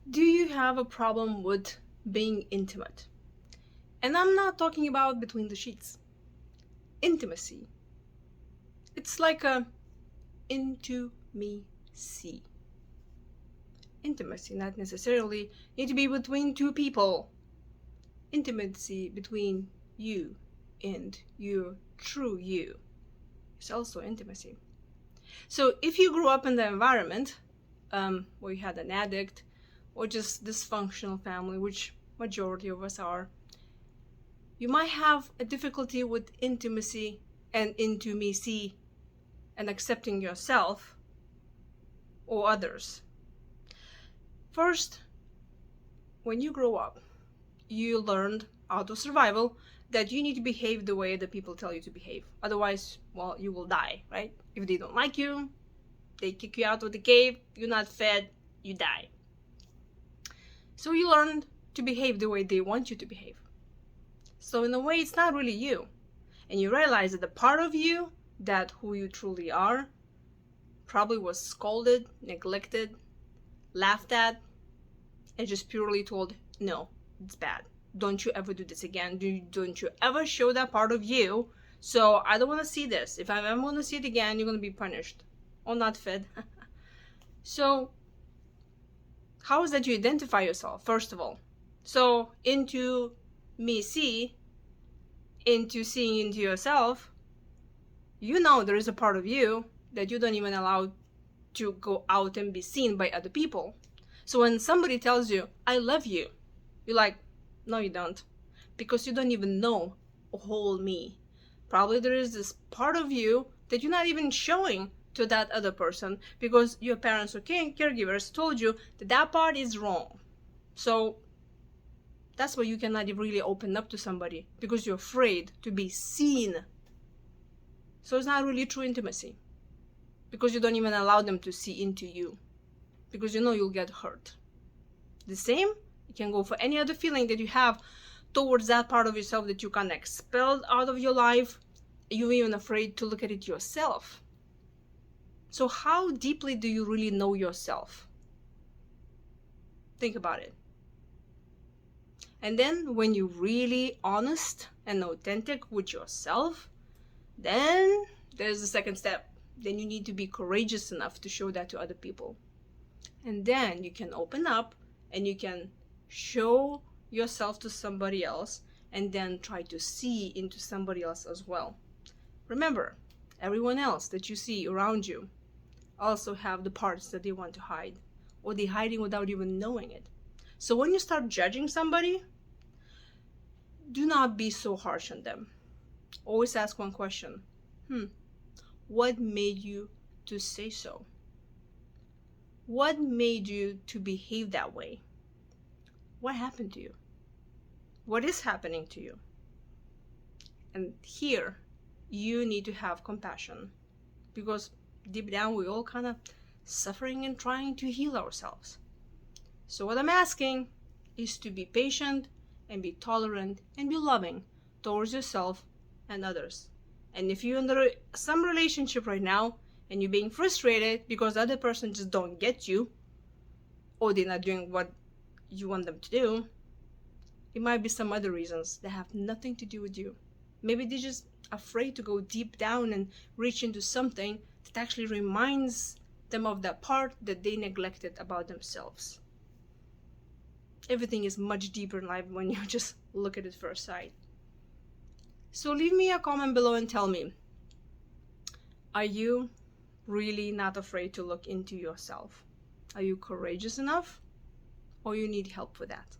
Do you have a problem with being intimate? And I'm not talking about between the sheets. Intimacy. It's like a into me see. Intimacy not necessarily need to be between two people. Intimacy between you and your true you is also intimacy. So if you grew up in the environment where you had an addict or just dysfunctional family, which majority of us are, you might have a difficulty with intimacy and intimacy and accepting yourself or others. First, when you grow up, you learned out of survival that you need to behave the way the people tell you to behave. Otherwise, well, you will die, right? If they don't like you, they kick you out of the cave, you're not fed, you die. So you learned to behave the way they want you to behave. So in a way, it's not really you. And you realize that the part of you, that who you truly are, probably was scolded, neglected, laughed at, and just purely told, no, it's bad. Don't you ever do this again. Don't you ever show that part of you. So I don't want to see this. If I'm ever going to see it again, you're going to be punished or not fed. So how is that you identify yourself, first of all? So into me see, into seeing into yourself, you know there is a part of you that you don't even allow to go out and be seen by other people. So when somebody tells you, I love you, you're like, no, you don't. Because you don't even know a whole me. Probably there is this part of you that you're not even showing to that other person because your parents or caregivers told you that that part is wrong. So that's why you cannot really open up to somebody, because you're afraid to be seen. So it's not really true intimacy, because you don't even allow them to see into you, because you know you'll get hurt. The same, it can go for any other feeling that you have towards that part of yourself that you can't expel out of your life. You're even afraid to look at it yourself. So how deeply do you really know yourself? Think about it. And then when you're really honest and authentic with yourself, then there's the second step. Then you need to be courageous enough to show that to other people. And then you can open up and you can show yourself to somebody else and then try to see into somebody else as well. Remember, everyone else that you see around you also have the parts that they want to hide, or they're hiding without even knowing it. So when you start judging somebody, do not be so harsh on them. Always ask one question. What made you to say so? What made you to behave that way? What happened to you? What is happening to you? And here, you need to have compassion, because deep down we're all kind of suffering and trying to heal ourselves. So what I'm asking is to be patient and be tolerant and be loving towards yourself and others. And if you're under some relationship right now and you're being frustrated because the other person just don't get you, or they're not doing what you want them to do, it might be some other reasons that have nothing to do with you. Maybe they're just afraid to go deep down and reach into something that actually reminds them of that part that they neglected about themselves. Everything is much deeper in life when you just look at it first sight. So leave me a comment below and tell me, are you really not afraid to look into yourself? Are you courageous enough, or you need help with that?